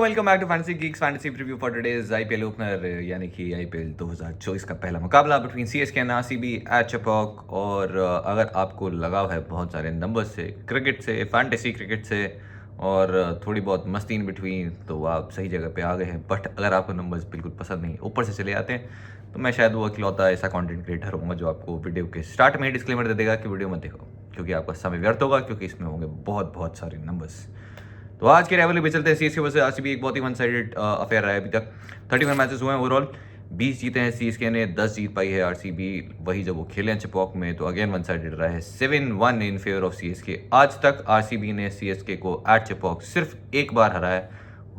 Welcome back to fantasy geeks fantasy preview for today's IPL opener यानी कि IPL 2024 का पहला मुकाबला between CSK and RCB at Chepauk. और अगर आपको लगाव है बहुत सारे नंबर्स से, क्रिकेट से, फैंटेसी क्रिकेट से और थोड़ी बहुत मस्ती इन बिटवीन, तो आप सही जगह पे आ गए हैं। बट अगर आपको नंबर्स बिल्कुल पसंद नहीं, ऊपर से चले आते हैं, तो मैं शायद वो इकलौता ऐसा कंटेंट क्रिएटर हूँ जो आपको वीडियो के स्टार्ट में ही डिस्क्लेमर दे देगा कि वीडियो मत देखो, क्योंकि आपका समय व्यर्थ होगा, क्योंकि इसमें होंगे बहुत बहुत सारे नंबर्स। तो आज के राइवलरी पे चलते हैं। सीएसके वर्सेस आरसीबी एक बहुत ही वन साइडेड अफेयर रहा है अभी तक। 31 मैचेस हुए हैं ओवरऑल, 20 जीते हैं सीएसके ने, 10 जीत पाई है आरसीबी। वही जब वो खेले हैं चेपॉक में तो अगेन वन साइडेड रहा है, 7-1 इन फेवर ऑफ सीएसके। आज तक आरसीबी ने सीएसके को एट चेपॉक सिर्फ एक बार हराया,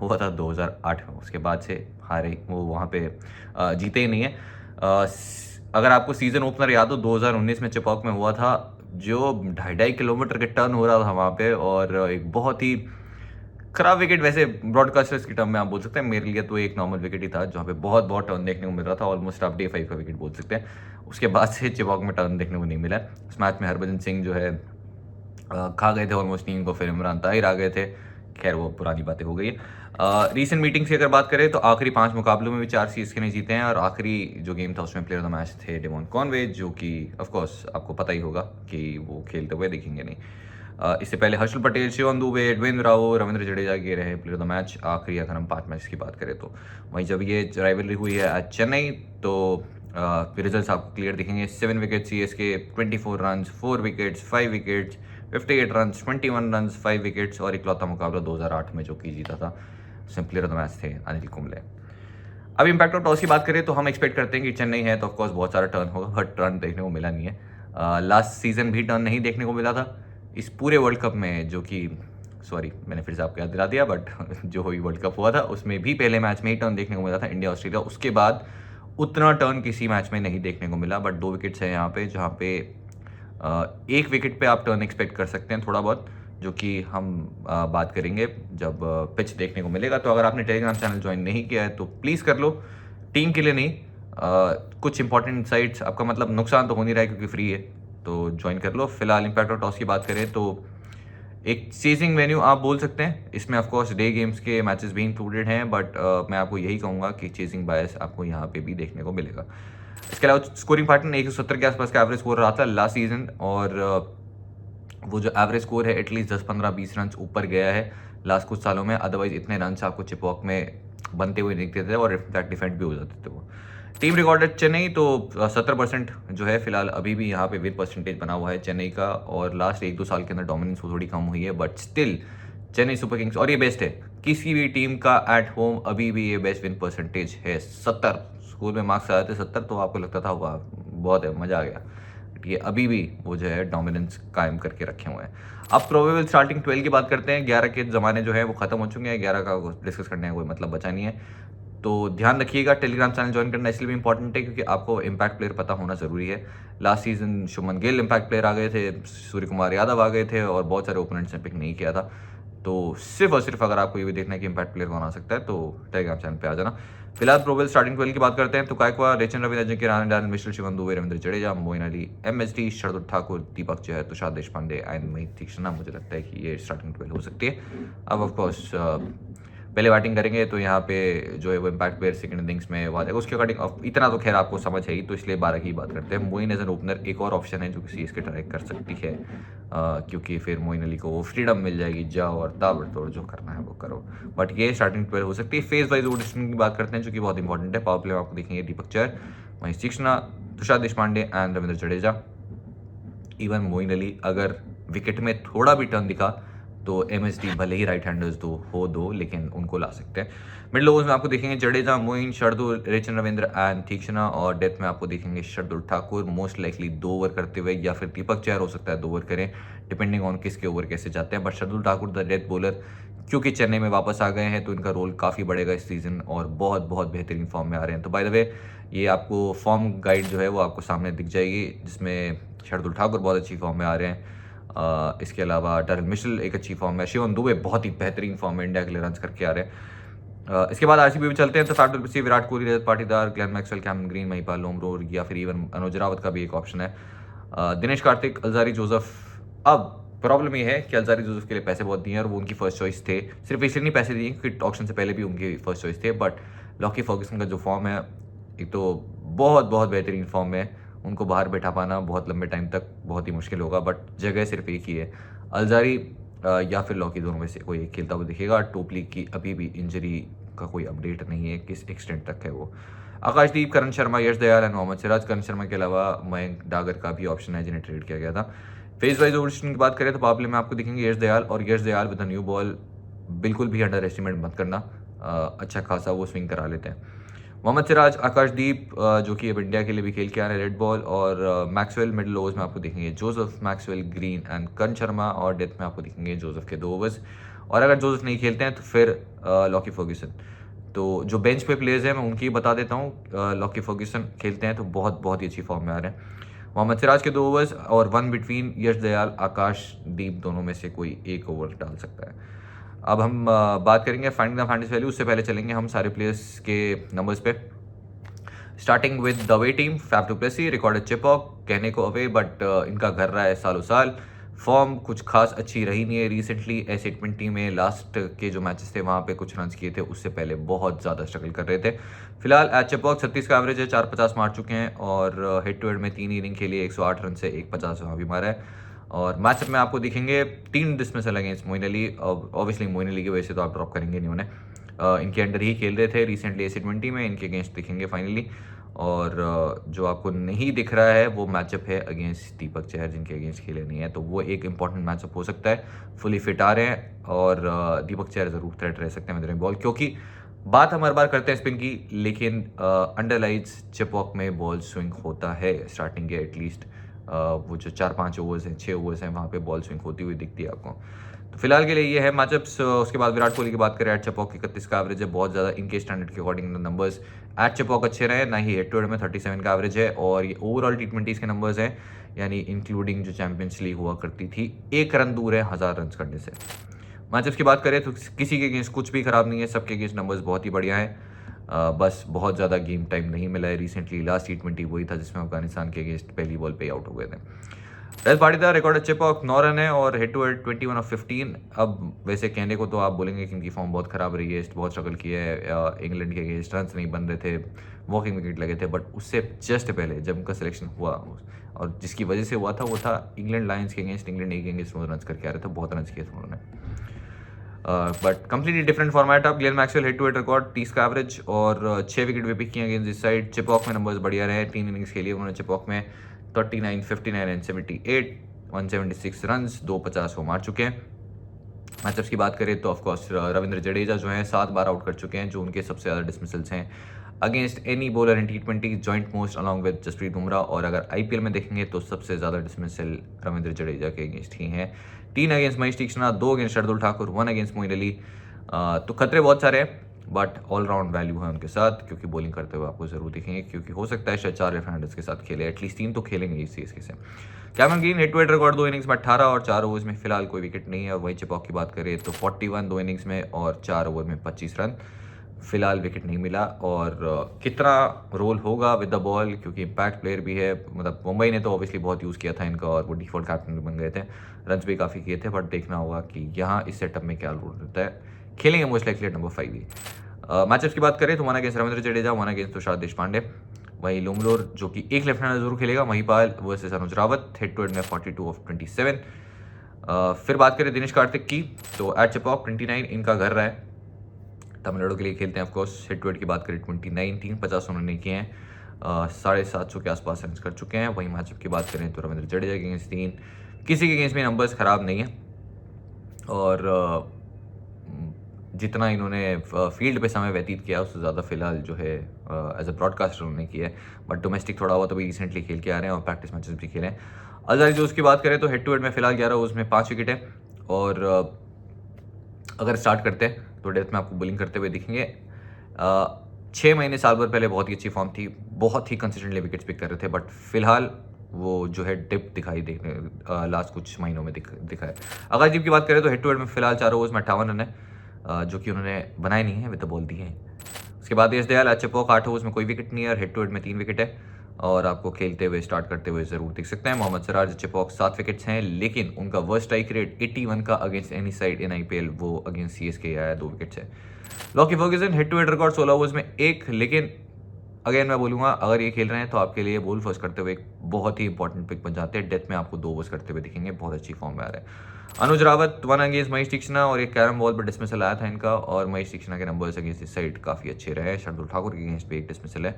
हुआ था 2008 में। उसके बाद से हारे, वो वहाँ पे जीते ही नहीं है। अगर आपको सीजन ओपनर याद हो, 2019 में चेपॉक में हुआ था, जो 2.5 किलोमीटर के टर्न हो रहा था वहाँ पे, और एक बहुत ही खराब विकेट। वैसे ब्रॉडकास्टर्स की टर्म में आप बोल सकते हैं, मेरे लिए तो एक नॉर्मल विकेट ही था जहाँ पे बहुत बहुत टर्न देखने को मिल रहा था। ऑलमोस्ट आप डे 5 का विकेट बोल सकते हैं। उसके बाद से चेपॉक में टर्न देखने को नहीं मिला। इस मैच में हरभजन सिंह जो है खा गए थे ऑलमोस्ट टीम को, फिर इमरान ताहिर आ गए थे। खैर वो पुरानी बातें हो गई। रीसेंट मीटिंग्स की अगर बात करें तो आखिरी 5 मुकाबलों में भी 4 सीएसके ने जीते हैं, और आखिरी जो गेम था उसमें प्लेयर ऑफ द मैच थे डेवॉन कॉनवे, जो कि ऑफकोर्स आपको पता ही होगा कि वो खेलते हुए दिखेंगे नहीं। इससे पहले हर्षल पटेल, शिवम दुबे, एडविन राव, रविंद्र जडेजा के रहे प्लेयर ऑफ द मैच आखिरी, अगर हम 5 मैच की बात करें तो। वहीं जब ये राइवलरी हुई है आज चेन्नई, तो रिजल्ट्स आपको क्लियर दिखेंगे। 7 wicket CSK, 24 run, 4 wickets, 5 wickets, 58 run, 21 run, 5 wickets, और इकलौता मुकाबला 2008 में जो कि जीता था, उसमें प्लेयर ऑफ द मैच थे अनिल कुंबले। अब इम्पैक्ट ऑफ टॉस की बात करें तो हम एक्सपेक्ट करते हैं कि चेन्नई है तो ऑफकोर्स बहुत सारा टर्न होगा, बट टर्न देखने को मिला नहीं है। लास्ट सीजन भी टर्न नहीं देखने को मिला था। इस पूरे वर्ल्ड कप में, जो कि मैंने फिर से आपको याद दिला दिया, बट जो हुई वर्ल्ड कप हुआ था उसमें भी पहले मैच में ही टर्न देखने को मिला था, इंडिया ऑस्ट्रेलिया। उसके बाद उतना टर्न किसी मैच में नहीं देखने को मिला। बट 2 विकेट्स हैं यहाँ पे, जहाँ पे 1 विकेट पे आप टर्न एक्सपेक्ट कर सकते हैं थोड़ा बहुत, जो कि हम बात करेंगे जब पिच देखने को मिलेगा। तो अगर आपने टेलीग्राम चैनल ज्वाइन नहीं किया है तो प्लीज़ कर लो, टीम के लिए नहीं, कुछ इंपॉर्टेंट इनसाइट्स। आपका मतलब नुकसान तो हो नहीं रहा है क्योंकि फ्री है, तो ज्वाइन कर लो। फिलहाल इम्पैक्ट ऑफ टॉस की बात करें तो एक चेजिंग वेन्यू आप बोल सकते हैं। इसमें ऑफकोर्स डे गेम्स के मैचेस भी इंक्लूडेड हैं, बट मैं आपको यही कहूँगा कि चेजिंग बायस आपको यहाँ पे भी देखने को मिलेगा। इसके अलावा स्कोरिंग पैटर्न 170 के आसपास का एवरेज स्कोर रहा था लास्ट सीजन, और वो जो एवरेज स्कोर है एटलीस्ट 10, 15, 20 रन ऊपर गया है लास्ट कुछ सालों में। अदरवाइज इतने रन आपको चेपॉक में बनते हुए दिखते थे, और इनफैक्ट डिफेंड भी हो जाते थे वो। टीम रिकॉर्डेड चेन्नई तो 70% जो है फिलहाल अभी भी यहाँ पे विन परसेंटेज बना हुआ है चेन्नई का, और लास्ट 1-2 साल के अंदर डोमिनेंस वो थोड़ी कम हुई है, but still Chennai super Kings, और ये बेस्ट है किसी भी टीम का एट होम, अभी भी ये बेस्ट विन परसेंटेज है। 70 स्कूल में मार्क्स आए थे 70, तो आपको लगता था वाह बहुत है, मज़ा आ गया। ये अभी भी वो जो है डोमिनेंस कायम करके रखे हुए हैं। अब प्रोबेबल स्टार्टिंग 12 की बात करते हैं। 11 के ज़माने जो है वो खत्म हो चुके हैं, 11 का डिस्कस करने का कोई मतलब बचा नहीं है। तो ध्यान रखिएगा, टेलीग्राम चैनल ज्वाइन करना इसलिए भी इंपॉर्टेंट है क्योंकि आपको इम्पैक्ट प्लेयर पता होना ज़रूरी है। Last season Shubman Gill impact player आ गए थे, सूर्य कुमार यादव आ गए थे, और बहुत सारे ओपोनेंट्स ने पिक नहीं किया था। तो सिर्फ और सिर्फ अगर आपको ये भी देखना है कि इम्पैक्ट प्लेयर कौन आ सकता है, तो टेलीग्राम चैनल पे आ जाना। फिलहाल प्रोबेबल स्टार्टिंग 12 की बात करते हैं तो Gaikwad, Rachin Ravi, Ajinkya Rahane, Daniel Mitchell, Shivam Dube, Ravindra Jadeja, Moeen Ali, MSD, Shardul Thakur, Deepak Chahar, Tushar Deshpande and Maheesh Theekshana. मुझे लगता है कि ये स्टार्टिंग 12 हो सकती है। अब ऑफकोर्स पहले बैटिंग करेंगे तो यहाँ पे जो है वो इम्पैक्ट प्लेयर सेकंड इनिंग्स में आ जाएगा। उसके अकॉर्डिंग इतना तो खैर आपको समझ है ही, तो इसलिए 12 की बात करते हैं। मोइन एज एन ओपनर एक और ऑप्शन है जो कि सीएसके ट्राई कर सकती है, क्योंकि फिर मोइन अली को वो फ्रीडम मिल जाएगी, जाओ और ताबड़तोड़ जो करना है वो करो। बट ये स्टार्टिंग 12 हो सकती है। फेज वाइज ओडिशन की बात करते हैं जो कि बहुत इंपॉर्टेंट है। पावर प्ले में आपको देखेंगे दीपक चहर, महेश तीक्ष्णा, तुषार देशपांडे एंड रविंद्र जडेजा। इवन मोइन अली अगर विकेट में थोड़ा भी टर्न दिखा तो एमएसडी भले ही राइट हैंडर्स दो, लेकिन उनको ला सकते हैं। मिडिल ओवर्स में आपको देखेंगे जडेजा, मोइन, शार्दुल, रेचन रविंद्र एंड तीक्ष्णा, और डेथ में आपको देखेंगे Shardul Thakur, most likely 2 over करते हुए, या फिर दीपक चहर हो सकता है 2 ओवर करें, डिपेंडिंग ऑन किसके ओवर कैसे जाते हैं। But Shardul Thakur the death bowler, क्योंकि चेन्नई में वापस आ गए हैं तो इनका रोल काफ़ी बढ़ेगा इस सीज़न, और बहुत बहुत बेहतरीन फॉर्म में आ रहे हैं। तो बाय द वे ये आपको फॉर्म गाइड जो है वो आपको सामने दिख जाएगी, जिसमें शार्दुल ठाकुर बहुत अच्छी फॉर्म में आ रहे हैं। इसके अलावा डैनियल मिशेल एक अच्छी फॉर्म में, शिवम दुबे बहुत ही बेहतरीन फॉर्म में इंडिया के लिए रन करके आ रहे हैं। इसके बाद आरसीबी भी चलते हैं तो फैक्टर से Virat Kohli, Rajat Patidar, Glenn Maxwell, Cameron Green, Mahipal Lomror, या फिर इवन अनुज रावत का भी एक ऑप्शन है। Dinesh Karthik, Alzarri Joseph. अब प्रॉब्लम ये है कि अल्जारी यूसुफ के लिए पैसे बहुत दिए हैं और वो उनकी फर्स्ट चॉइस थे। सिर्फ इसलिए नहीं पैसे दिए क्योंकि ऑक्शन से पहले भी उनकी फर्स्ट चॉइस थे, बट लॉकी फर्ग्यूसन का जो फॉर्म है, एक तो बहुत बहुत बेहतरीन फॉर्म है। उनको बाहर बैठा पाना बहुत लंबे टाइम तक बहुत ही मुश्किल होगा, बट जगह सिर्फ एक ही है। अल्जारी या फिर लॉकी, दोनों में से कोई एक खेलता हुआ दिखेगा। टोपली की अभी भी इंजरी का कोई अपडेट नहीं है, किस एक्सटेंट तक है वो। आकाशदीप, करण शर्मा, यश दयाल एंड मोहम्मद सिराज। करण शर्मा के अलावा मयंक डागर का भी ऑप्शन है जिन्हें ट्रेड किया गया था। फेज वाइज ओवरस्टिंग की बात करें तो पावरप्ले में आपको दिखेंगे यश दयाल, और Yash Dayal with a new ball बिल्कुल भी अंडर एस्टिमेट मत करना। अच्छा खासा वो स्विंग करा लेते हैं। मोहम्मद सिराज, आकाशदीप जो कि अब इंडिया के लिए भी खेल के आ रहे हैं, रेड बॉल, और मैक्सवेल मिडिल ओवर्स में आपको दिखेंगे जोसेफ, मैक्सवेल, ग्रीन एंड करण शर्मा, और डेथ में आपको दिखेंगे जोसेफ के 2 ओवर्स। और अगर जोसेफ नहीं खेलते हैं तो फिर लॉकी फर्ग्यूसन। तो जो बेंच पे प्लेयर्स हैं मैं उनकी बता देता हूँ। लॉकी फर्ग्यूसन खेलते हैं तो बहुत बहुत ही अच्छी फॉर्म में आ रहे हैं। मोहम्मद सिराज के 2 ओवर्स और 1 बिटवीन यश दयाल, आकाशदीप, दोनों में से कोई एक ओवर डाल सकता है। अब हम बात करेंगे फाइंडिंग द फैंटेसी वैल्यू। उससे पहले चलेंगे हम सारे प्लेयर्स के नंबर्स पे। Starting with the away team, Faf du Plessis, recorded Chepauk, कहने को अवे, बट इनका घर रहा है सालों साल। फॉर्म कुछ खास अच्छी रही नहीं है रिसेंटली। S20 में लास्ट के जो मैचेस थे वहाँ पे कुछ रन किए थे, उससे पहले बहुत ज़्यादा स्ट्रगल कर रहे थे। फिलहाल एच चिपॉक 36 का एवरेज है, 450 मार चुके हैं, और हेड टू हेड में 3 इनिंग खेली, 108 रन से 150 वहाँ भी मारा है। और मैचअप में आपको दिखेंगे 3 dismissal against Moeen Ali. Obviously Moeen Ali की वजह से तो आप ड्रॉप करेंगे नहीं उन्हें, इनके अंडर ही खेल रहे थे रिसेंटली S20 में, इनके अगेंस्ट दिखेंगे फाइनली। और जो आपको नहीं दिख रहा है वो मैचअप है अगेंस्ट दीपक चहर, जिनके अगेंस्ट खेले नहीं है, तो वो एक इंपॉर्टेंट मैचअप हो सकता है। फुली फिट आ रहे हैं और दीपक चहर ज़रूर थ्रेट रह सकते हैं मिड बॉल, क्योंकि बात हम हर बार करते हैं स्पिन की, लेकिन अंडरलाइज चिपॉक में बॉल स्विंग होता है स्टार्टिंग के एटलीस्ट वो जो 4-5 ओवर्स हैं, 6 ओवर्स हैं, वहाँ पे बॉल स्विंग होती हुई दिखती है आपको। तो फिलहाल के लिए ये है मैचअप्स। उसके बाद विराट कोहली की बात करें, एट चिपॉक 31 का एवरेज है, बहुत ज़्यादा इनके स्टैंडर्ड के अकॉर्डिंग नंबर्स एट चिपॉक अच्छे रहे, ना ही हेड टू हेड में 37 का एवरेज है, और ये ओवरऑल T20 के नंबर्स हैं, यानी इंक्लूडिंग जो चैंपियंस लीग हुआ करती थी, 1 रन दूर है 1000 रन करने से। मैचअप्स की बात करें तो किसी के अगेंस्ट कुछ भी खराब नहीं है, सबके अगेंस्ट नंबर्स बहुत ही बढ़िया हैं। बस बहुत ज़्यादा गेम टाइम नहीं मिला है रिसेंटली। लास्ट T20 वही था जिसमें अफगानिस्तान के अगेंस्ट पहली बॉल पे आउट हो गए थे। रजत पाटीदार, रिकॉर्ड चिपॉक 9 रन है, और हेड टू हेड 21 ऑफ 15। अब वैसे कहने को तो आप बोलेंगे कि इनकी फॉर्म बहुत ख़राब रही है, बहुत स्ट्रगल किया है, इंग्लैंड के अगेंस्ट रन नहीं बन रहे थे, वॉकिंग विकेट लगे थे, बट उससे जस्ट पहले जब उनका सिलेक्शन हुआ और जिसकी वजह से हुआ था वो था इंग्लैंड लायंस के अगेंस्ट, इंग्लैंड ए के अगेंस्ट वो रन करके आ रहे थे, बहुत रन किए थे उन्होंने। But completely different format. अब Glenn Maxwell head to head record 30 का एवरेज और 6 विकेट भी पिक किए अगेंस्ट इस साइड। चिपॉक में नंबर्स बढ़िया रहे, 3 इनिंग्स खेली उन्होंने चिपॉक में, 39, 59 एंड 78, 176 रन, 250 वो मार चुके हैं। मैचअप्स की बात करें तो ऑफकोर्स रविंद्र जडेजा जो हैं 7 बार आउट कर चुके हैं, जो उनके सबसे ज़्यादा डिसमिसल्स हैं against any bowler in T20, joint most along with Jasprit Bumrah. और अगर IPL में देखेंगे तो सबसे ज़्यादा डिसमिसल रविंद्र जडेजा के अगेंस्ट ही हैं, 3 against Mahesh Theekshana, 2 against Shardul Thakur, 1 against Moeen Ali. तो खतरे बहुत सारे हैं, बट ऑलराउंड वैल्यू है उनके साथ, क्योंकि बॉलिंग करते हुए आपको जरूर दिखेंगे, क्योंकि हो सकता है शायद 4 लेफ्ट हैंडर्स के साथ खेले, एटलीस्ट 3 तो खेलेंगे इस CSK से। Cameron Green head to head record 2 innings में 18 और 4 ओवर्स में फिलहाल कोई विकेट नहीं है। और वही चिपॉक की बात करें तो 41 2 इनिंग्स में और 4 ओवर में 25 रन, फिलहाल विकेट नहीं मिला। और कितना रोल होगा विद द बॉल, क्योंकि इम्पैक्ट प्लेयर भी है, मतलब मुंबई ने तो ऑब्वियसली बहुत यूज़ किया था इनका और वो डिफॉल्ट कैप्टन भी बन गए थे, रन भी काफ़ी किए थे, बट देखना होगा कि यहाँ इस सेटअप में क्या रोल रहता है। खेलेंगे मोस्ट लाइकली नंबर 5 ही। मैचअप्स की बात करें तो 1 अगेंस्ट रविंद्र जडेजा, 1 अगेंस्ट तुषार देशपांडे। वही लुमलोर जो कि एक लेफ्ट हैंडर जरूर खेलेगा, Mahipal versus Anuj Rawat, head to head में 42 ऑफ 27। फिर बात करें दिनेश कार्तिक की तो एट चिपॉक 29 इनका घर रहा है, तमिलनाडु के लिए खेलते हैं ऑफकोर्स। हेड टू हेड की बात करें 29, 350 उन्होंने किए हैं, 750 के आसपास रन कर चुके हैं। वहीं मैचअप की बात करें तो रविंद्र जडेजा के अगेंस्ट 3, किसी के अगेंस्ट में नंबर्स खराब नहीं है। और जितना इन्होंने फील्ड पे समय व्यतीत किया उससे ज़्यादा फिलहाल जो है एज अ ब्रॉडकास्टर उन्होंने किया है, बट डोमेस्टिक थोड़ा हुआ तो भी रिसेंटली खेल के आ रहे हैं और प्रैक्टिस मैचेस भी खेले हैं। अजहर जो उसकी बात करें तो हेड टू हेड में फिलहाल 11 ओवर्स में 5 विकेट है, और अगर स्टार्ट करते हैं तो डेथ में आपको बॉलिंग करते हुए दिखेंगे। 6 महीने साल भर पहले बहुत ही अच्छी फॉर्म थी, बहुत ही कंसिस्टेंटली विकेट्स पिक कर रहे थे, बट फिलहाल वो जो है डिप दिखाई देखने लास्ट कुछ महीनों में दिखा है। अगर जीप की बात करें तो हेड टू हेड में फिलहाल 4 ओवर्स में 58 रन है, जो कि उन्होंने बनाए नहीं है, विद द बॉल दिए हैं। उसके बाद यश दयाल एट चिपॉक 8 ओवर्स में कोई विकेट नहीं है और हेड टू हेड में 3 विकेट है। और आपको खेलते हुए स्टार्ट करते हुए ज़रूर दिख सकते हैं। मोहम्मद सिराज चेपॉक 7 विकेट्स हैं, लेकिन उनका वर्स्ट स्ट्राइक रेट 81 का against any side in IPL, वो अगेंस्ट सीएसके आया 2 विकेट्स है। Lockie Ferguson head to head record 16 overs में 1, लेकिन अगेन मैं बोलूँगा अगर ये खेल रहे हैं तो आपके लिए बॉल फर्स्ट करते हुए एक बहुत ही इंपॉर्टेंट पिक बन जाते हैं। डेथ में आपको 2 ओवर्स करते हुए दिखेंगे, बहुत अच्छी फॉर्म में आ रहे हैं। अनुज रावत 1 अगेंस्ट महेश तीक्ष्णा और एक कैरम बॉल पर डिसमिसल आया था इनका, और महेश तीक्ष्णा के नंबर्स अगेंस्ट इस साइड काफ़ी अच्छे रहे। शार्दुल ठाकुर के अगेंस्ट पे एक डिसमिसल है।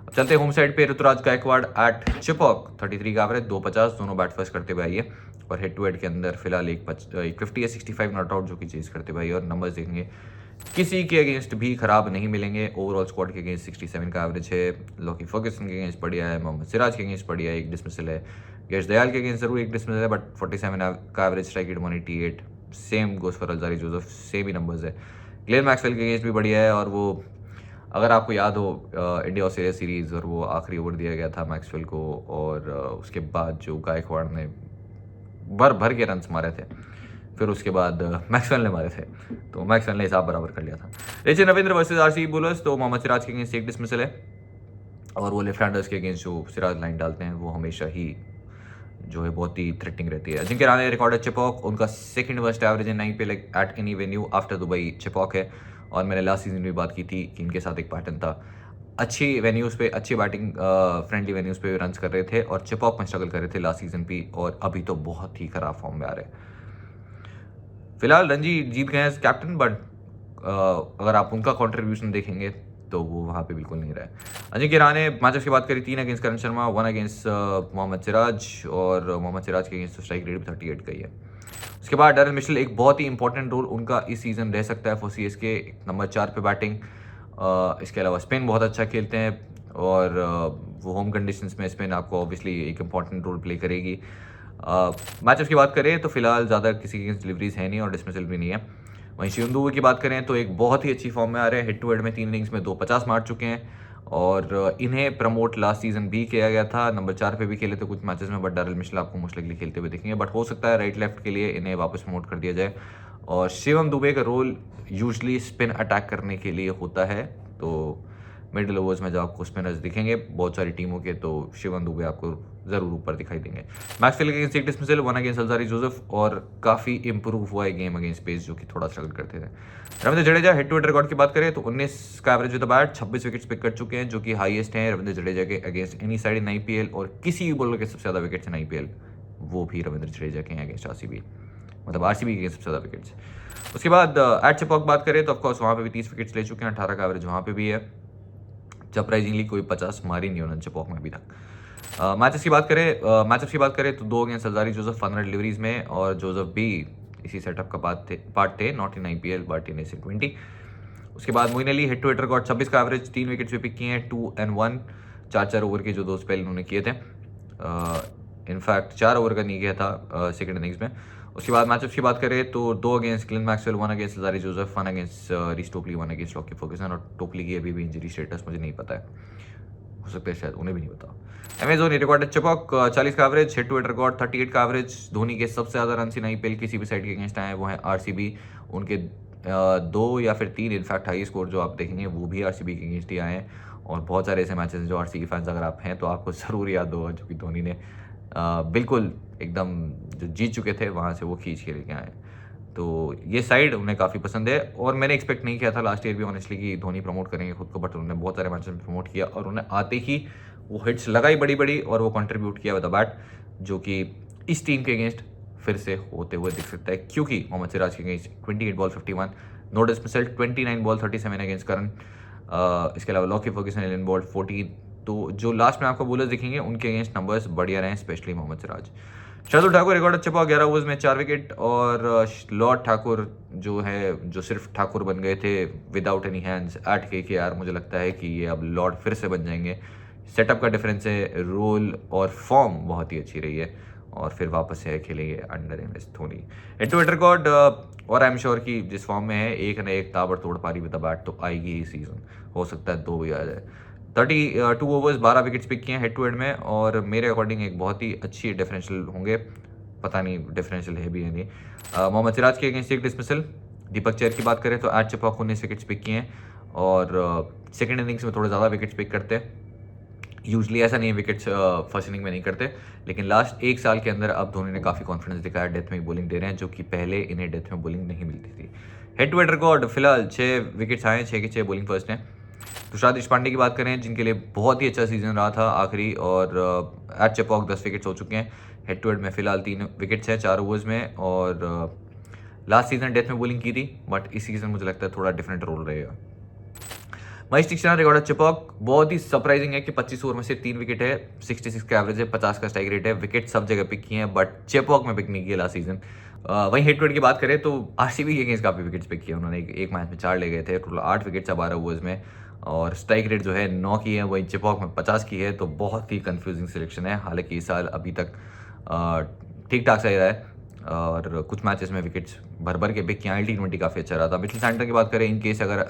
अब चलते होम साइड पे, ऋतुराज गायकवाड़ एट चिपॉक 33 का एवरेज, 250, दोनों बैट फर्स्ट करते हुए आई है। और हेड टू हेड के अंदर फिलहाल एक 50 या 65 नॉट आउट जो कि चेज करते हुए आई है। और नंबर्स देखेंगे किसी के अगेंस्ट भी खराब नहीं मिलेंगे। ओवरऑल स्क्वाड के अगेंस्ट 67 का एवरेज है। लॉकी फर्ग्यूसन के अगेंस्ट बढ़िया है, मोहम्मद सिराज के अगेंस्ट बढ़िया है, एक डिसमिसल है। यश दयाल के अगेंस्ट जरूर एक डिसमिसल है, बट 47 का average, strike rate 188, same goes for Alzarri Joseph, same he numbers है। ग्लेन मैक्सवेल के अगेंस्ट भी बढ़िया है, और वो अगर आपको याद हो इंडिया ऑस्ट्रेलिया सीरीज़, और वो आखिरी ओवर दिया गया था मैक्सवेल को, और उसके बाद जो गायकवाड़ ने भर भर के रन्स मारे थे, फिर उसके बाद मैक्सवेल ने मारे थे, तो मैक्सवेल ने हिसाब बराबर कर लिया था। Richard Ravindra versus RCB bowlers, तो मोहम्मद सिराज के अगेंस्ट एक डिसमिसल है, और वो लेफ्ट हैंडर्स के अगेंस्ट जो सिराज लाइन डालते हैं वो हमेशा ही जो है बहुत ही थ्रेटनिंग रहती है। अजिंक्य रहाणे रिकॉर्ड है चिपॉक, उनका second worst average in IPL at any venue after Dubai Chepauk है। और मैंने लास्ट सीजन भी बात की थी कि इनके साथ एक पैटर्न था, अच्छी वेन्यूज़ पे, अच्छी बैटिंग फ्रेंडली वेन्यूज़ पे रन्स कर रहे थे, और चिपॉक में स्ट्रगल कर रहे थे लास्ट सीजन भी, और अभी तो बहुत ही खराब फॉर्म में आ रहे हैं। फिलहाल रणजी जीत गए हैं कैप्टन, बट अगर आप उनका कॉन्ट्रीब्यूशन देखेंगे तो वो वहाँ पे बिल्कुल नहीं रहा है। अजिंक्य रहाणे मैचेस की बात करी, 3 अगेंस्ट करण शर्मा, 1 अगेंस्ट मोहम्मद सिराज, और मोहम्मद सिराज के अगेंस्ट स्ट्राइक रेट भी 38 का ही है। उसके बाद डैरेन मिशेल, एक बहुत ही इंपॉर्टेंट रोल उनका इस सीज़न रह सकता है फॉर सीएसके, नंबर 4 पे बैटिंग। इसके अलावा स्पिन बहुत अच्छा खेलते हैं, और वो होम कंडीशंस में स्पिन आपको ऑब्वियसली एक इंपॉर्टेंट रोल प्ले करेगी। मैचेस की बात करें तो फिलहाल ज़्यादा किसी की डिलीवरीज है नहीं, और डिसमिसल भी नहीं है। वहीं शिवम दुबे की बात करें तो एक बहुत ही अच्छी फॉर्म में आ रहे हैं, हेड टू हेड में 3 इनिंग्स में 250 मार चुके हैं, और इन्हें प्रमोट लास्ट सीजन भी किया गया था, नंबर 4 पे भी खेले थे कुछ मैचेस में, बट डैरेन मिशेल आपको मोस्ट लाइकली खेलते हुए दिखेंगे, बट हो सकता है राइट लेफ्ट के लिए इन्हें वापस प्रमोट कर दिया जाए। और शिवम दुबे का रोल यूजली स्पिन अटैक करने के लिए होता है, तो मिडिल ओवर्स में जब आपको स्पिनर्स दिखेंगे बहुत सारी टीमों के, तो शिवम दुबे आपको ज़रूर ऊपर दिखाई देंगे। मैक्सवेल के अगेंस्ट एक डिसमिसल, 1 अगेंस्ट अल्जारी जोसेफ, और काफ़ी इंप्रूव हुआ है गेम अगेंस्ट पेस जो कि थोड़ा स्ट्रगल करते थे। Ravindra Jadeja head to head record की बात करें तो 19 का average with the bat, 26 wickets pick कर चुके हैं, जो कि हाईएस्ट हैं रविंद्र जडेजा के against any side in IPL, और किसी भी बॉलर के सबसे ज़्यादा विकेट्स इन आईपीएल वो भी रविंद्र जडेजा के हैं अगेंस्ट आरसीबी, मतलब आरसीबी के सबसे ज़्यादा विकेट्स। उसके बाद एट चिपॉक बात करें तो ऑफकोर्स वहाँ पे भी 30 विकेट्स ले चुके हैं, 18 का एवरेज वहाँ पे भी है। सरप्राइजिंगली कोई 50 मारी नहीं उन्होंने चिपॉक में अभी तक। मैचेस की बात करें तो 2 अगेंस्ट अल्जारी जोसेफ 15 डिलीवरीज में, और जोसेफ भी इसी सेटअप का पार्ट थे, not in IPL but in SA 20। उसके बाद Moeen Ali head to head record 26 का एवरेज, 3 विकेट्स भी पिक किए हैं, 2 and 1, 4 ओवर के जो 2 स्पेल उन्होंने किए थे, इनफैक्ट 4 ओवर का नहीं किया था सेकंड इनिंग्स में। उसके बाद मैचअप्स की बात करें तो 2 against Glenn Maxwell, 1 against Alzarri Joseph, 1 against Reece Topley, 1 against Lockie Ferguson, और टोपली की अभी भी इंजरी स्टेटस मुझे नहीं पता है, हो सकता है शायद उन्हें भी नहीं पता। एमएस धोनी रिकॉर्ड चिपॉक 40 का average, head to head record 38 का एवरेज। धोनी के सबसे ज़्यादा रन इन आईपीएल किसी भी साइड के अगेंस्ट आए वो हैं आरसीबी, उनके 2 या फिर 3, इनफैक्ट हाई स्कोर जो आप देखेंगे वो भी आरसीबी के अगेंस्ट ही आए हैं। और बहुत सारे ऐसे मैचेस हैं जो आरसीबी फैंस अगर आप हैं तो आपको ज़रूर याद होगा, जो कि धोनी ने बिल्कुल एकदम जो जीत चुके थे वहाँ से वो खींच के लेके आए। तो ये साइड उन्हें काफ़ी पसंद है, और मैंने एक्सपेक्ट नहीं किया था लास्ट ईयर भी ऑनेस्टली कि धोनी प्रमोट करेंगे खुद को, बट उन्होंने बहुत सारे मैचेस में प्रमोट किया, और उन्हें आते ही वो हिट्स लगाई बड़ी बड़ी, और वो कंट्रीब्यूट किया विद द बैट, जो कि इस टीम के अगेंस्ट फिर से होते हुए दिख सकता है, क्योंकि मोहम्मद सिराज के against 28 ball 51, no dismissal, 29 ball 37 against Karan. इसके अलावा लॉकी फर्ग्यूसन 11 बॉल 14, तो जो लास्ट में आपको बॉलर्स दिखेंगे उनके अगेंस्ट नंबर्स बढ़िया रहे, स्पेशली मोहम्मद सिराज। शार्दुल ठाकुर रिकॉर्ड अच्छा पाया, 11 ओवर्स में 4 विकेट, और लॉर्ड ठाकुर जो है, जो सिर्फ ठाकुर बन गए थे without any hands eight KKR, मुझे लगता है कि ये अब लॉर्ड फिर से बन जाएंगे। सेटअप का डिफरेंस है, रोल और फॉर्म बहुत ही अच्छी रही है, और फिर वापस से खेलेंगे under MS Dhoni. Head to head record, और आई एम श्योर कि जिस फॉर्म में है एक न एक ताबड़तोड़ पारी विद द बैट तो आएगी ही सीजन, हो सकता है 2 भी आ जाए। 32 ओवर्स 12 विकेट्स पिक किए हैं हेड टू हेड में, और मेरे अकॉर्डिंग एक बहुत ही अच्छी डिफरेंशियल होंगे, पता नहीं डिफरेंशियल है भी या नहीं। मोहम्मद सिराज के अगेंस्ट एक डिसमिसल। दीपक चहर की बात करें तो एट चिपॉक 19 विकेट्स पिक किए हैं, और सेकेंड इनिंग्स में थोड़े ज़्यादा विकेट्स पिक करते हैं। यूजली ऐसा नहीं है विकेट्स फर्स्ट इनिंग में नहीं करते, लेकिन लास्ट एक साल के अंदर अब धोनी ने काफ़ी कॉन्फिडेंस दिखाया, डेथ में बॉलिंग दे रहे हैं, जो कि पहले इन्हें डेथ में बॉलिंग नहीं मिलती थी। हेड टू हेड रिकॉर्ड फिलहाल 6 विकेट्स आए हैं, 6 के 6 बॉलिंग फर्स्ट हैं। तुषार देशपांडे की बात करें, जिनके लिए बहुत ही अच्छा सीजन रहा था आखिरी, और एट चेपॉक 10 विकेट्स हो चुके हैं। हेड टू हेड में फिलहाल 3 विकेट्स हैं 4 ओवर्स में, और लास्ट सीजन डेथ में बॉलिंग की थी, बट इस सीजन मुझे लगता है थोड़ा डिफरेंट रोल रहेगा। महेश तीक्ष्णा रिकॉर्ड चेपॉक बहुत ही सरप्राइजिंग है कि 25 ओवर में से 3 विकेट है, 66 का एवरेज है, 50 का स्ट्राइक रेट है। विकेट सब जगह पिक किए हैं, बट चेपॉक में पिक नहीं किया लास्ट सीजन। वहीं हेड टू हेड की बात करें तो आरसीबी के अगेंस्ट काफ़ी विकेट्स पिक किए उन्होंने, एक मैच में 4 ले गए थे, टोटल 8 विकेट्स 12 ओवर्स में, और स्ट्राइक रेट जो है 9 की है, वहीं चेपॉक में 50 की है। तो बहुत ही कंफ्यूजिंग सिलेक्शन है। हालांकि इस साल अभी तक ठीक ठाक सही रहा है, और कुछ मैचेस में विकेट्स भर भर के पिक किया। T20 काफ़ी अच्छा रहा था। मिचेल सैंटनर की बात करें, इन केस अगर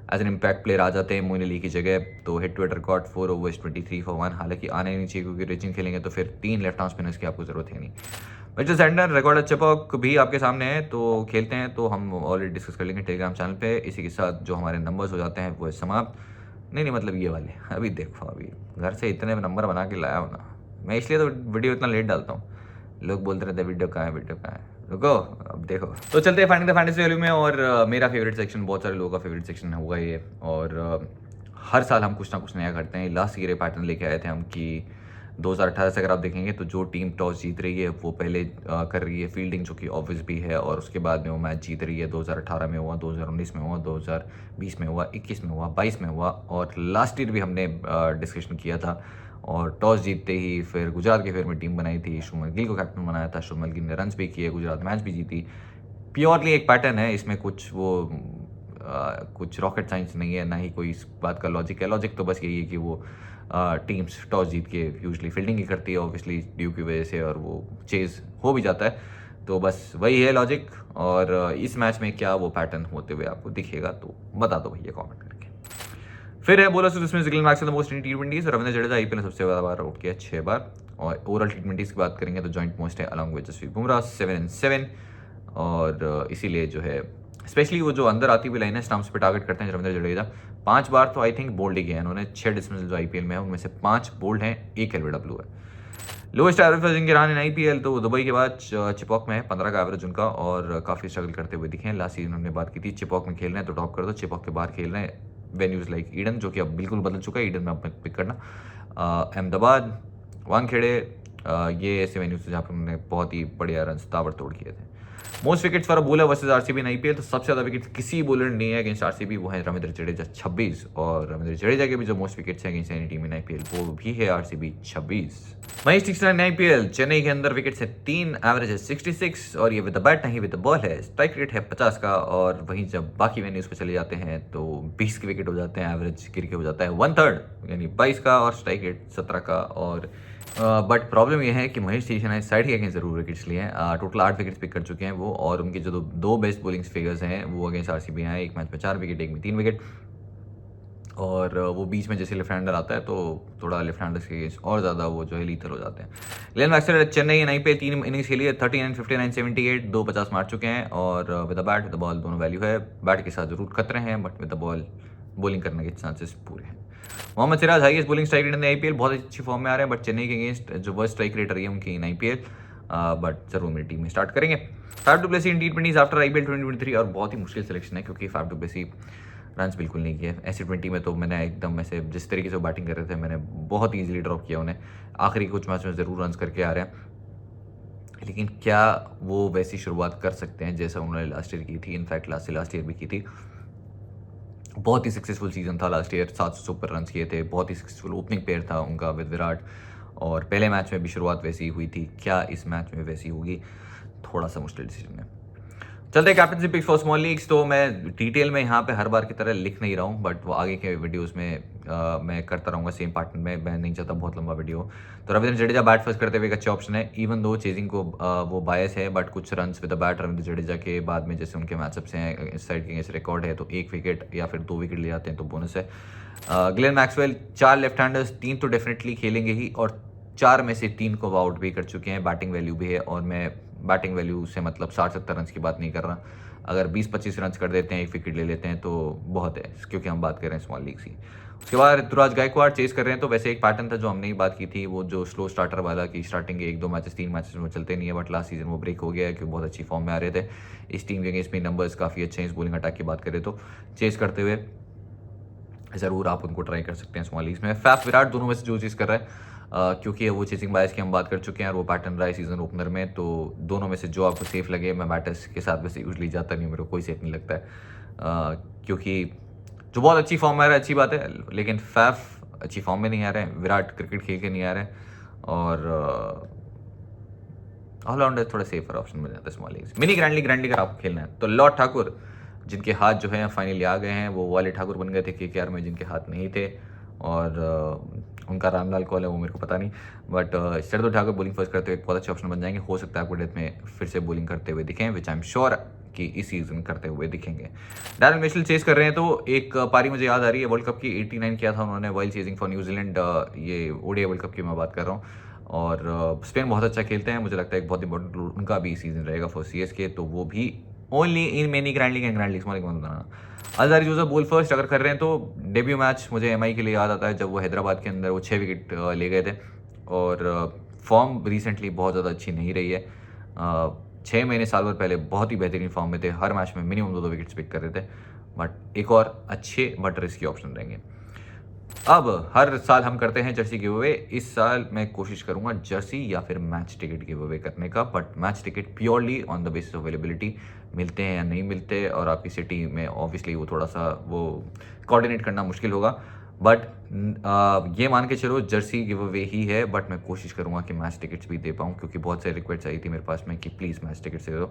एज एन इम्पैक्ट प्लेयर आ जाते हैं मोइन अली की जगह, तो head to head record 4 overs 23 for 1। हालांकि आने नहीं चाहिए, क्योंकि रिचिंग खेलेंगे तो फिर 3 लेफ्ट आर्म स्पिनर्स की आपको जरूरत है नहीं। मिचेल सैंटनर रिकॉर्ड चेपॉक भी आपके सामने है, तो खेलते हैं तो हम ऑलरेडी डिस्कस कर लेंगे टेलीग्राम चैनल पे। इसी के साथ जो हमारे नंबर्स हो जाते हैं वो समाप्त। नहीं मतलब ये वाले अभी देखो, अभी घर से इतने नंबर बना के लाया हूँ ना मैं, इसलिए तो वीडियो इतना लेट डालता हूँ। लोग बोलते रहते हैं वीडियो कहाँ है, वीडियो कहाँ है, रुको अब देखो। तो चलते हैं फाइंडिंग द फैंटेसी वैल्यू में, और मेरा फेवरेट सेक्शन, बहुत सारे लोगों का फेवरेट सेक्शन होगा ये, और हर साल हम कुछ ना कुछ नया करते हैं। लास्ट ईयर पैटर्न लेके आए थे हम कि 2018 से अगर आप देखेंगे तो जो टीम टॉस जीत रही है वो पहले कर रही है फील्डिंग, जो कि ऑब्वियस भी है, और उसके बाद में वो मैच जीत रही है। 2018 में हुआ, 2019 में हुआ, 2020 में हुआ, 21 में हुआ, 22 में हुआ, और लास्ट ईयर भी हमने डिस्कशन किया था। और टॉस जीतते ही फिर गुजरात के फेवर में टीम बनाई थी, शुभमन गिल को कैप्टन बनाया था, शुभमन गिल ने रन्स भी किए, गुजरात मैच भी जीती। प्योरली एक पैटर्न है, इसमें कुछ कुछ रॉकेट साइंस नहीं है, ना ही कोई इस बात का लॉजिक है। लॉजिक तो बस यही है कि वो टीम्स टॉस जीत के यूजली फील्डिंग ही करती है, ऑब्वियसली ड्यू की वजह से, और वो चेज हो भी जाता है। तो बस वही है लॉजिक, और इस मैच में क्या वो पैटर्न होते हुए आपको दिखेगा तो बता दो भैया कॉमेंट करके। फिर है बोलर उसमें Gill max the most in T20s। Ravindra Jadeja IPL सबसे ज़्यादा बार आउट किया 6 बार, और ओवरऑल T20s की बात करेंगे तो जॉइंट मोस्ट है along with Jasprit Bumrah 7 and 7। और इसीलिए जो है स्पेशली वो जो अंदर आती हुई लाइन है स्टंप्स पे टारगेट करते हैं रविंद्र जडेजा। 5 बार तो आई थिंक बोल्ड ही गए हैं उन्होंने। 6 डिसमिसल जो आईपीएल में है उनमें से 5 बोल्ड हैं, 1 एलबीडब्ल्यू है। लोएस्ट एवरेज जिनके रहा इन आईपीएल तो दुबई के बाद चिपॉक में है 15 का एवरेज उनका, और काफ़ी स्ट्रगल करते हुए दिखे हैं। लास्ट सीजन हमने बात की थी चिपॉक में खेल रहे हैं तो टॉप कर दो, चिपॉक के बाहर खेल रहे हैं वेन्यूज लाइक ईडन, जो कि अब बिल्कुल बदल चुका है। ईडन में आप पिक करना, अहमदाबाद, वानखेड़े, ये ऐसे वेन्यूज थे जहाँ पर उन्होंने बहुत ही बढ़िया रन ताबड़तोड़ किए थे। Most wickets for a bowler versus RCB in IPL तो सबसे ज़्यादा विकेट किसी बॉलर नहीं है अगेंस्ट आरसीबी, वो है रविंद्र जडेजा 26, और रविंद्र जडेजा के भी जो मोस्ट विकेट्स हैं अगेंस्ट एनी टीम इन आईपीएल वो भी है RCB 26। Mahesh Theekshana in IPL Chennai के अंदर विकेट्स है 3, एवरेज है 66, और ये विद द बैट नहीं विद द बॉल है। स्ट्राइक रेट है 50 का, और वहीं जब बाकी वेन्यूज पे चले जाते हैं तो 20 के विकेट हो जाते हैं, एवरेज गिर के हो जाता है 1/3 यानी 22 का, और स्ट्राइक रेट 17 का। और बट प्रॉब्लम यह है कि महेश तीक्ष्णा इस साइड के अगेंस्ट जरूर विकेट्स लिए हैं। टोटल 8 विकेट्स पिक कर चुके हैं वो, और उनके जो दो बेस्ट बॉलिंग फिगर्स हैं वो अगेंस्ट आरसीबी हैं। एक मैच में 4 विकेट, एक में 3 विकेट, और वो बीच में जैसे लेफ्ट हैंडर आता है तो थोड़ा लेफ्ट हैंडर्स के अगेंस्ट और ज़्यादा वो जो है लीथल हो जाते हैं। ग्लेन मैक्सवेल चेन्नई एनआई पे 3 इनिंग्स खेली है, 39, 59, 78, 250 मार चुके हैं, और with the bat with the ball दोनों वैल्यू है। बैट के साथ जरूर खतरे हैं, but with the ball bowling करने के चांसेस पूरे हैं। Mohammed Siraj highest bowling strike rate in IPL, बहुत अच्छी फॉर्म में आ रहे हैं, बट चेन्नई के अगेंस्ट जो वर्स्ट स्ट्राइक रेट रही है उनकी इन आईपीएल, बट जरूर मेरी टीम में स्टार्ट करेंगे। फैफ डू प्लेसी इन T20s आफ्टर आईपीएल 2023, और बहुत ही मुश्किल सिलेक्शन है क्योंकि फैफ डू प्लेसी रन्स बिल्कुल नहीं किए। ऐसे 20 में तो मैंने एकदम ऐसे जिस तरीके से बैटिंग कर रहे थे मैंने बहुत ईजिली ड्रॉप किया उन्हें। आखिरी कुछ मैच में ज़रूर रन्स करके आ रहे हैं, लेकिन क्या वो वैसी शुरुआत कर सकते हैं जैसा उन्होंने लास्ट ईयर की थी। इनफैक्ट लास्ट ईयर भी की थी। बहुत ही सक्सेसफुल सीजन था लास्ट ईयर, 700 सुपर रन्स किए थे, बहुत ही सक्सेसफुल ओपनिंग पेयर था उनका विद विराट, और पहले मैच में भी शुरुआत वैसी ही हुई थी। क्या इस मैच में वैसी होगी, थोड़ा सा मुश्किल डिसीजन है। चलते हैं captaincy picks for small leagues. तो मैं डिटेल में यहाँ पे हर बार की तरह लिख नहीं रहा हूँ, बट वो आगे के वीडियोस में मैं करता रहूँगा सेम पार्टनर में। मैं नहीं चाहता बहुत लंबा वीडियो। तो रविंद्र जडेजा बैट फर्स्ट करते हुए एक अच्छे ऑप्शन है, इवन दो चेजिंग को वो बायस है, बट कुछ runs with the bat Ravindra Jadeja के बाद में जैसे उनके मैचअप्स हैं इस साइड के अगेंस्ट रिकॉर्ड है तो 1 विकेट या फिर 2 विकेट ले जाते हैं तो बोनस है। ग्लेन मैक्सवेल 4 लेफ्ट हैंडर्स, 3 तो डेफिनेटली खेलेंगे ही, और 4 में से 3 को आउट भी कर चुके हैं, बैटिंग वैल्यू भी है, और मैं बैटिंग वैल्यू से मतलब 60-70 रन की बात नहीं कर रहा। अगर 20-25 रन कर देते हैं, एक विकेट ले लेते हैं तो बहुत है, क्योंकि हम बात कर रहे हैं स्मॉल लीग की। उसके बाद ऋतुराज गायकवाड़ चेस कर रहे हैं, तो वैसे एक पैटर्न था जो हमने ही बात की थी, वो जो स्लो स्टार्टर वाला कि स्टार्टिंग के 1-2 मैचेस 3 मैचेस में चलते नहीं है, बट लास्ट सीजन वो ब्रेक हो गया है क्योंकि बहुत अच्छी फॉर्म में आ रहे थे। इस टीम के अगेंस्ट में नंबर्स काफ़ी अच्छे हैं, इस बॉलिंग अटैक की बात करें तो चेस करते हुए ज़रूर आप उनको ट्राई कर सकते हैं स्मॉल लीग्स में। फैफ विराट दोनों में से जो चीज़ कर रहा है, क्योंकि वो चेसिंग बायस की हम बात कर चुके हैं और वो पैटर्न रहा है सीजन ओपनर में, तो दोनों में से जो आपको सेफ लगे। मैं बैटर्स के साथ वैसे यूजली जाता नहीं, मेरे को कोई सेफ नहीं लगता है, क्योंकि जो बहुत अच्छी फॉर्म में आ रहा है अच्छी बात है, लेकिन फैफ अच्छी फॉर्म में नहीं आ रहे हैं, विराट क्रिकेट खेल के नहीं आ रहे हैं, और ऑलराउंडर थोड़ा सेफर ऑप्शन मिल जाता है small leagues. Mini grand league अगर आपको खेलना है तो लॉर्ड ठाकुर, जिनके हाथ जो है फाइनली आ गए हैं, वो वाले ठाकुर बन गए थे केकेआर में जिनके हाथ नहीं थे, और उनका रामलाल कौल है वो मेरे को पता नहीं, but Sharad Thakur bowling first करते हुए एक बहुत अच्छे ऑप्शन बन जाएंगे। हो सकता है आपको डेथ में फिर से बॉलिंग करते हुए दिखें, विच आई एम श्योर कि इस सीजन करते हुए दिखेंगे। डैरेन मिशेल चेस कर रहे हैं, तो एक पारी मुझे याद आ रही है, वर्ल्ड कप की 89 किया था उन्होंने वाइल चेजिंग फॉर न्यूजीलैंड, ये ओडीआई वर्ल्ड कप की मैं बात कर रहा हूँ, और स्पेन बहुत अच्छा खेलते हैं, मुझे लगता है एक बहुत इंपॉर्टेंट रोल उनका भी सीजन रहेगा फॉर सीएसके, तो वो भी only in many grand league and grand league small league में बनाना। अजहर जोसेफ बॉल फर्स्ट अगर कर रहे हैं, तो डेब्यू मैच मुझे एमआई के लिए याद आता है, जब वो हैदराबाद के अंदर वो 6 विकेट ले गए थे, और फॉर्म रिसेंटली बहुत ज़्यादा अच्छी नहीं रही है। 6 महीने साल भर पहले बहुत ही बेहतरीन फॉर्म में थे, हर मैच में मिनिमम 2-2 विकेट्स पिक कर रहे थे, बट एक और अच्छे बट रिस्की ऑप्शन रहेंगे। अब हर साल हम करते हैं जर्सी गिव अवे, इस साल मैं कोशिश करूंगा जर्सी या फिर मैच टिकट गिव अवे करने का, but match ticket purely on the basis of availability, मिलते हैं या नहीं मिलते, और आपकी सिटी में ऑब्वियसली वो थोड़ा सा वो कोऑर्डिनेट करना मुश्किल होगा, बट ये मान के चलो जर्सी गिव अवे ही है, बट मैं कोशिश करूंगा कि मैच टिकट्स भी दे पाऊँ, क्योंकि बहुत सारी रिक्वेस्ट आई थी मेरे पास में कि प्लीज़ मैच टिकट्स दे दो,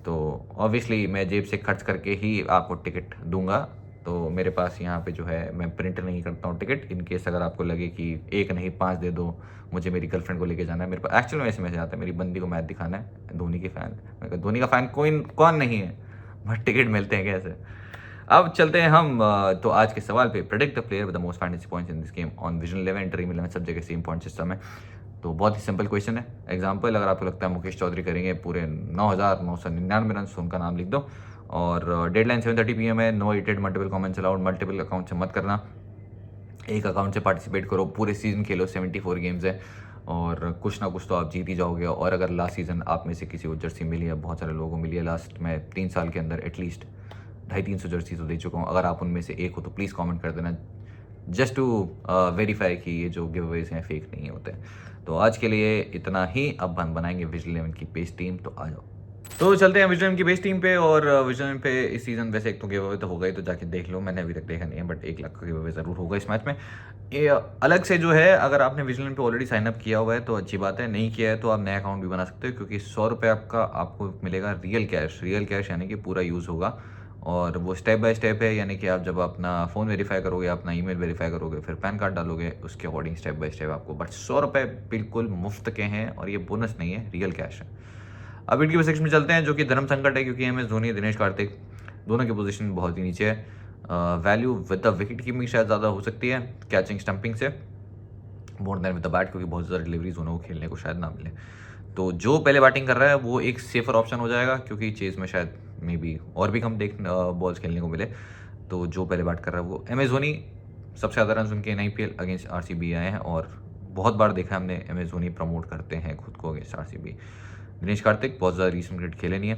तो ऑब्वियसली मैं जेब से खर्च करके ही आपको टिकट दूंगा। तो मेरे पास यहाँ पे जो है मैं प्रिंट नहीं करता हूँ टिकट, इन केस अगर आपको लगे कि एक नहीं 5 दे दो, मुझे मेरी गर्लफ्रेंड को लेके जाना है, मेरे पास एक्चुअली में ऐसे मैसेज आता है, मेरी बंदी को मैच दिखाना है, धोनी की फ़ैन, मैं कहा धोनी का फ़ैन कौन नहीं है, बट टिकट मिलते हैं कैसे। अब चलते हैं हम तो आज के सवाल पे, predict the player with the most fantasy points in this game on vision 11 dream 11 सब जगह सेम पॉइंट सिस्टम है, तो बहुत ही सिंपल क्वेश्चन है। एग्जांपल अगर आपको लगता है मुकेश चौधरी करेंगे पूरे 9,999 रन, उनका नाम लिख दो, और डेडलाइन 7:30 PM है, no edited multiple comments allowed, multiple account से मत करना, एक अकाउंट से पार्टिसिपेट करो, पूरे सीजन खेलो, 74 गेम्स है, और कुछ ना कुछ तो आप जीत ही जाओगे। और अगर लास्ट सीजन आप में से किसी को जर्सी मिली है, बहुत सारे लोगों को मिली है, लास्ट में 3 साल के अंदर एटलीस्ट 250-300 जर्सी तो दे चुका हूँ, अगर आप उनमें से एक हो तो प्लीज़ कमेंट कर देना, जस्ट टू वेरीफाई कि ये जो गिव अवेज हैं फेक नहीं होते। तो आज के लिए इतना ही, अब हम बनाएंगे विजन 11 की बेस टीम, तो आ जाओ। तो चलते हैं विजन की बेस टीम पे, और विजन पे इस सीज़न वैसे एक तो गिव अवे तो होगा ही, तो जाके देख लो, मैंने अभी तक देखा नहीं है, बट 1 लाख का गिव अवे ज़रूर होगा इस मैच में। ये अलग से जो है, अगर आपने विजन पे ऑलरेडी साइनअप किया हुआ है तो अच्छी बात है, नहीं किया है तो आप नया अकाउंट भी बना सकते हो, क्योंकि 100 रुपये आपको मिलेगा रियल कैश यानी कि पूरा यूज़ होगा, और वो स्टेप बाय स्टेप है, यानी कि आप जब अपना फ़ोन वेरीफाई करोगे, अपना ईमेल वेरीफाई करोगे, फिर पैन कार्ड डालोगे, उसके अकॉर्डिंग स्टेप बाय स्टेप आपको, बट 100 रुपये बिल्कुल मुफ्त के हैं, और ये बोनस नहीं है, रियल कैश है। अब इनकी सेक्शन में चलते हैं, जो कि धर्म संकट है, क्योंकि MS धोनी, दिनेश कार्तिक दोनों की पोजीशन बहुत ही नीचे है। Value with the wicket keeping शायद ज़्यादा हो सकती है कैचिंग स्टंपिंग से, more than with the bat, क्योंकि बहुत ज़्यादा डिलीवरीज दोनों को खेलने को शायद ना मिले। तो जो पहले बैटिंग कर रहा है वो एक सेफर ऑप्शन हो जाएगा, क्योंकि चेज में शायद मे बी और भी कम बॉल्स खेलने को मिले, तो जो पहले बैट कर रहा है वो MS धोनी। सबसे ज़्यादा रन उनके IPL अगेंस्ट RCB आए हैं, और बहुत बार देखा है हमने MS धोनी प्रमोट करते हैं खुद को अगेंस्ट RCB। दिनेश कार्तिक बहुत ज़्यादा रीसेंट क्रिकेट खेले नहीं है,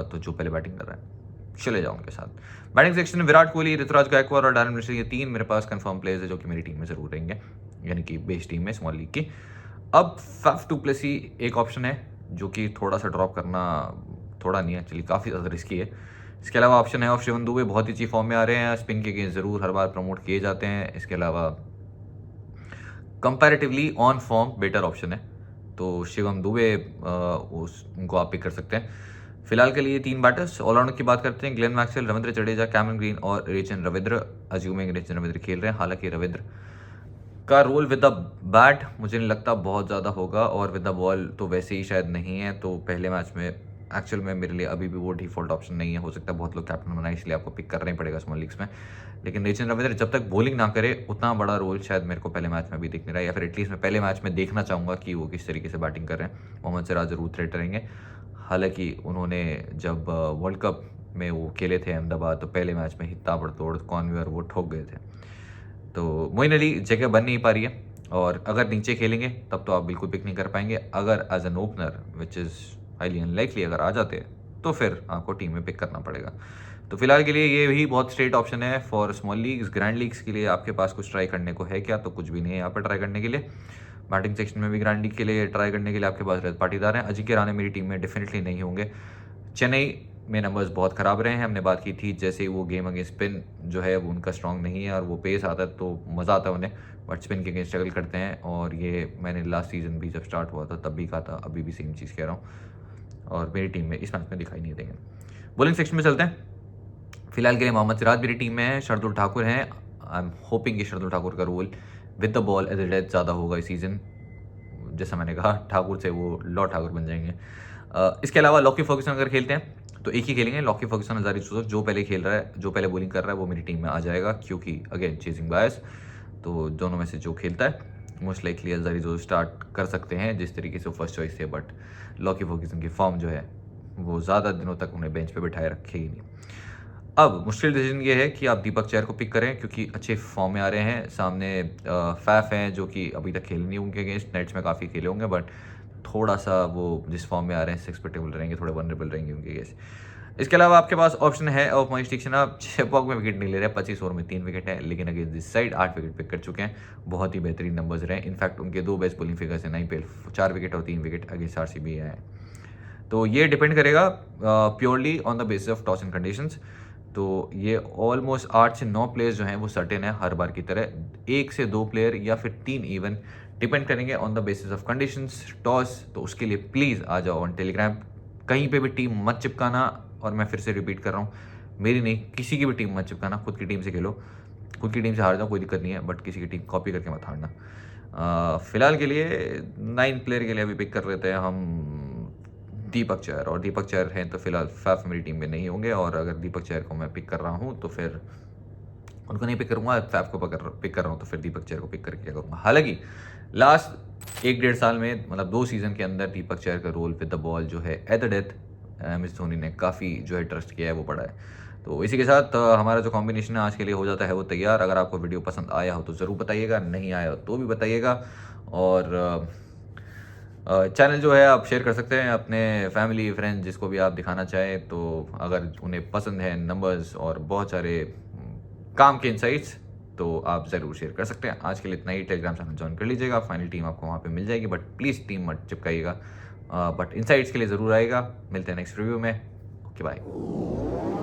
तो जो पहले बैटिंग कर रहा है चले जाओ उनके साथ। बैटिंग सेक्शन में विराट कोहली, ऋतुराज गायकवाड़ और डैरेन मिशेल, ये 3 मेरे पास कंफर्म प्लेयर्स है जो कि मेरी टीम में ज़रूर रहेंगे, यानी कि बेस टीम में स्मॉल लीग की। अब फैफ टू प्लेसी एक ऑप्शन है जो कि थोड़ा सा ड्रॉप करना, थोड़ा नहीं एक्चुअली काफ़ी ज़्यादा रिस्की है। इसके अलावा ऑप्शन है ऑफ शिवम दुबे, बहुत ही अच्छी फॉर्म में आ रहे हैं, स्पिन के गेंद ज़रूर हर बार प्रमोट किए जाते हैं। इसके अलावा comparatively on form better option है, तो शिवम दुबे उनको आप पिक कर सकते हैं। फिलहाल के लिए 3 बैटर्स ऑलराउंडर की बात करते हैं, Glenn Maxwell, Ravindra Jadeja, Cameron green और रेचन रविंद्र। अज्यूमिंग रेचन रविंद्र खेल रहे हैं, हालांकि रविंद्र का रोल विद द बैट मुझे नहीं लगता बहुत ज़्यादा होगा, और विद द बॉल तो वैसे ही शायद नहीं है, तो पहले मैच में एक्चुअल में मेरे लिए अभी भी वो डिफ़ॉल्ट ऑप्शन नहीं है। हो सकता है बहुत लोग कैप्टन बनाए इसलिए आपको पिक करना ही पड़ेगा स्मॉल लीग्स में। लेकिन रविचंद्रन रवींद्र जब तक बॉलिंग ना करे उतना बड़ा रोल शायद मेरे को पहले मैच में भी दिख नहीं रहा है, या फिर एटलीस्ट मैं पहले मैच में देखना चाहूँगा कि वो किस तरीके से बैटिंग कर रहे हैं। मोहम्मद सिराज ज़रूर थ्रेट रहेंगे। हालाँकि उन्होंने जब वर्ल्ड कप में वो खेले थे अहमदाबाद, तो पहले मैच में ही ताबड़तोड़ कॉन्वेयर वो ठोक गए थे। तो मोइन अली जगह बन नहीं पा रही है, और अगर नीचे खेलेंगे तब तो आप बिल्कुल पिक नहीं कर पाएंगे। अगर as an opener which is highly unlikely अगर आ जाते हैं तो फिर आपको टीम में पिक करना पड़ेगा। तो फिलहाल के लिए ये भी बहुत स्ट्रेट ऑप्शन है for small leagues. Grand leagues के लिए आपके पास कुछ ट्राई करने को है क्या? तो कुछ भी नहीं है यहाँ पर ट्राई करने के लिए। बैटिंग सेक्शन में भी ग्रैंड लीग के लिए ट्राई करने के लिए आपके पास रजत पाटीदार हैं। अजिंक्य रहाणे मेरी टीम में डेफिनेटली नहीं होंगे। चेन्नई में नंबर्स बहुत ख़राब रहे हैं, हमने बात की थी। जैसे वो गेम अगेंस्ट स्पिन जो है वो उनका स्ट्रॉन्ग नहीं है, और वो पेस आता है तो मज़ा आता है उन्हें, बट स्पिन के अगेंस्ट स्ट्रगल करते हैं। और ये मैंने लास्ट सीजन भी जब स्टार्ट हुआ था तब भी कहा था, अभी भी सेम चीज़ कह रहा हूँ, और मेरी टीम में इस मैच में दिखाई नहीं देंगे। बॉलिंग सेक्शन में चलते हैं। फिलहाल के लिए मोहम्मद सिराज मेरी टीम में है, शार्दुल ठाकुर हैं। आई एम होपिंग कि शार्दुल ठाकुर का role with the ball as a death ज़्यादा होगा इस सीज़न। जैसा मैंने कहा, ठाकुर से वो लॉर्ड ठाकुर बन जाएंगे। इसके अलावा लॉकी फर्ग्यूसन अगर खेलते हैं तो एक ही खेलेंगे, लॉकी फर्ग्यूसन हजारी यूसुफ। जो पहले खेल रहा है, जो पहले बॉलिंग कर रहा है, वो मेरी टीम में आ जाएगा, क्योंकि अगेन चेजिंग बायस। तो दोनों में से जो खेलता है most likely Hazari Yusuf start कर सकते हैं, जिस तरीके से फर्स्ट चॉइस थे। बट लॉकी फर्ग्यूसन की फॉर्म जो है वो ज़्यादा दिनों तक उन्हें बेंच पे बिठाए रखेगी नहीं। अब मुश्किल डिसीजन ये है कि आप दीपक चहर को पिक करें, क्योंकि अच्छे फॉर्म में आ रहे हैं। सामने फैफ हैं जो कि अभी तक खेले नहीं उनके अगेंस्ट, नेट्स में काफ़ी खेले होंगे, बट थोड़ा सा वो जिस फॉर्म में आ रहे हैं एक्सपेक्टेबल रहेंगे, थोड़े वनरेबल रहेंगे उनके अगेंस्ट। इसके अलावा आपके पास ऑप्शन है ऑफ मनीष तीक्ष्णा। चेपॉक में विकेट नहीं ले रहे, 25 ओवर में 3 विकेट है, लेकिन against this side 8 wicket pick कर चुके हैं। बहुत ही बेहतरीन नंबर्स रहे। इनफैक्ट उनके 2 बेस्ट बॉलिंग फिगर्स हैं IPL, 4 विकेट और 3 विकेट अगेंस्ट RCB है। तो ये डिपेंड करेगा purely on the basis of toss and conditions. तो ये ऑलमोस्ट 8 से 9 प्लेयर्स जो हैं वो सर्टेन है हर बार की तरह। 1 से 2 प्लेयर या फिर 3 इवन डिपेंड करेंगे on the basis of conditions toss. तो उसके लिए प्लीज़ आ जाओ ऑन टेलीग्राम। कहीं पे भी टीम मत चिपकाना, और मैं फिर से रिपीट कर रहा हूँ, मेरी नहीं, किसी की भी टीम मत चिपकाना। खुद की टीम से खेलो, खुद की टीम से हार जाओ कोई दिक्कत नहीं है, बट किसी की टीम कॉपी करके मत हारना। फिलहाल के लिए 9 प्लेयर के लिए अभी पिक कर लेते हैं हम दीपक चहर। और दीपक चहर हैं तो फिलहाल फैफ मेरी टीम में नहीं होंगे, और अगर दीपक चहर को मैं पिक कर रहा हूँ तो फिर उनको नहीं पिक करूँगा, फैफ को पिक कर रहा हूँ तो फिर दीपक चहर को पिक करके क्या करूँगा। हालांकि लास्ट 1-1.5 साल में, मतलब 2 सीज़न के अंदर दीपक चहर का रोल विद द बॉल जो है at the death MS Dhoni ने काफ़ी जो है ट्रस्ट किया है, वो पड़ा है। तो इसी के साथ हमारा जो कॉम्बिनेशन है आज के लिए हो जाता है वो तैयार। अगर आपको वीडियो पसंद आया हो तो ज़रूर बताइएगा, नहीं आया हो तो भी बताइएगा। और चैनल जो है आप शेयर कर सकते हैं अपने फैमिली फ्रेंड्स जिसको भी आप दिखाना चाहें। तो अगर उन्हें पसंद है नंबर्स और बहुत सारे काम के इनसाइट्स, तो आप ज़रूर शेयर कर सकते हैं। आज के लिए इतना ही। टेलीग्राम चैनल ज्वाइन कर लीजिएगा, फाइनल टीम आपको वहाँ पे मिल जाएगी, बट प्लीज़ टीम मत चिपकाइएगा। बट इनसाइट्स के लिए ज़रूर आएगा। मिलते हैं नेक्स्ट रिव्यू में। Okay bye.